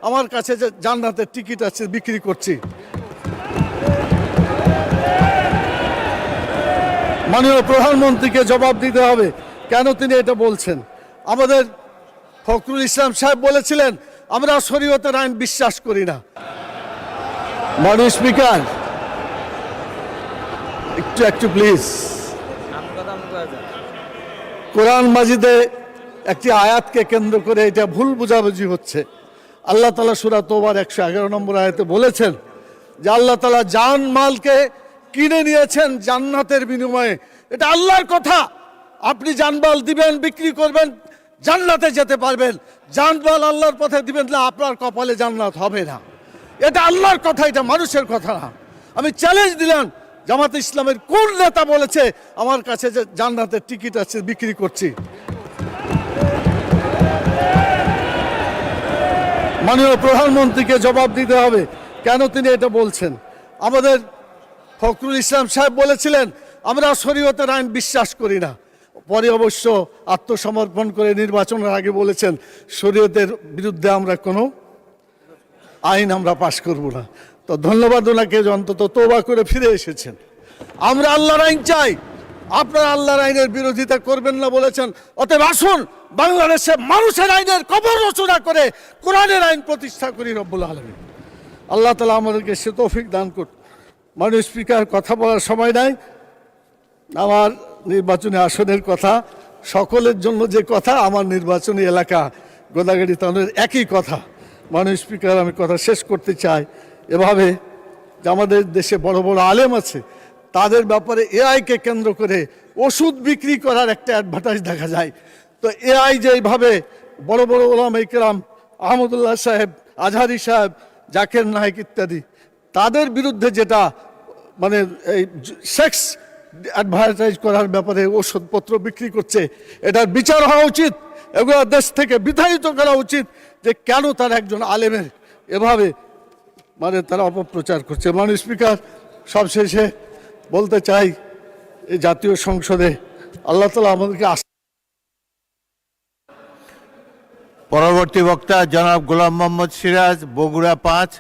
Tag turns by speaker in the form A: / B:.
A: আমার কাছে যে জান্নাতের টিকিট আছে বিক্রি করছি। মাননীয় প্রধানমন্ত্রীকে জবাব দিতে হবে কেন তিনি এটা বলছেন। আমাদের ফখরুল ইসলাম সাহেব বলেছিলেন আমরা শরীয়তের আইন বিশ্বাস করি না। মাননীয় স্পিকার একটু প্লিজ। কোরআন মাজিদে একটি আয়াতকে কেন্দ্র করে এটা ভুল বোঝাবুঝি হচ্ছে। আল্লাহ তাআলা সূরা তওবার 111 নম্বর আয়াতে বলেছেন যে আল্লাহ তাআলা জান মালকে কিনে নিয়েছেন জান্নাতের বিনিময়ে। এটা আল্লাহর কথা। আপনি জানমাল দিবেন, বিক্রি করবেন, জান্নাতে যেতে পারবেন। জানমাল আল্লাহর পথে দিবেন না, আপনার কপালে জান্নাত হবে না। এটা আল্লাহর কথা, এটা মানুষের কথা না। আমি চ্যালেঞ্জ দিলাম জামাতে ইসলামের কোন নেতা বলেছে আমার কাছে যে জান্নাতের টিকিট আছে বিক্রি করছি। মাননীয় প্রধানমন্ত্রীকে জবাব দিতে হবে কেন তিনি এটা বলছেন। আমাদের ফখরুল ইসলাম সাহেব বলেছিলেন আমরা শরীয়তের আইন বিশ্বাস করি না। পরে অবশ্য আত্মসমর্পণ করে নির্বাচনের আগে বলেছেন শরীয়তের বিরুদ্ধে আমরা কোনো আইন আমরা পাশ করব না। তো ধন্যবাদ ওনাকে অন্তত তওবা করে ফিরে এসেছেন। আমরা আল্লাহর আইন চাই, আপনারা আল্লাহর আইনের বিরোধিতা করবেন না বলেছেন। অতএব আসুন বাংলাদেশে মানুষের আইনের কবর রচনা করে কোরআনের আইন প্রতিষ্ঠা করি রব্বুল আলামিন। আল্লাহ তাআলা আমাদেরকে সে তৌফিক দান করুন। মাননীয় স্পিকার, কথা বলার সময় নাই। আমার নির্বাচনী আসনের কথা, সকলের জন্য যে কথা, আমার নির্বাচনী এলাকা গোদাগাড়ি থানার একই কথা। মাননীয় স্পিকার, আমি কথা শেষ করতে চাই এভাবে যে আমাদের দেশে বড় বড় আলেম আছে, তাদের ব্যাপারে এআইকে কেন্দ্র করে ওষুধ বিক্রি করার একটা অ্যাডভার্টাইজ দেখা যায়। তো এআই যে এইভাবে বড় বড় ওলামায়ে কেরাম আহমদুল্লাহ সাহেব, আজহারি সাহেব, জাকির নায়েক ইত্যাদি তাদের বিরুদ্ধে যেটা মানে এই সেক্স অ্যাডভার্টাইজ করার ব্যাপারে ওষুধপত্র বিক্রি করছে, এটার বিচার হওয়া উচিত। এগুলো দেশ থেকে বিতাড়িত করা উচিত যে কেন তারা একজন আলেমের এভাবে মানে তারা অপপ্রচার করছে। মাননীয় স্পিকার, সবশেষে বলতে চাই এই জাতীয় সংসদে আল্লাহ তাআলা আমাদেরকে
B: পরবর্তী বক্তা জনাব গোলাম মোহাম্মদ সিরাজ, বগুড়া 5।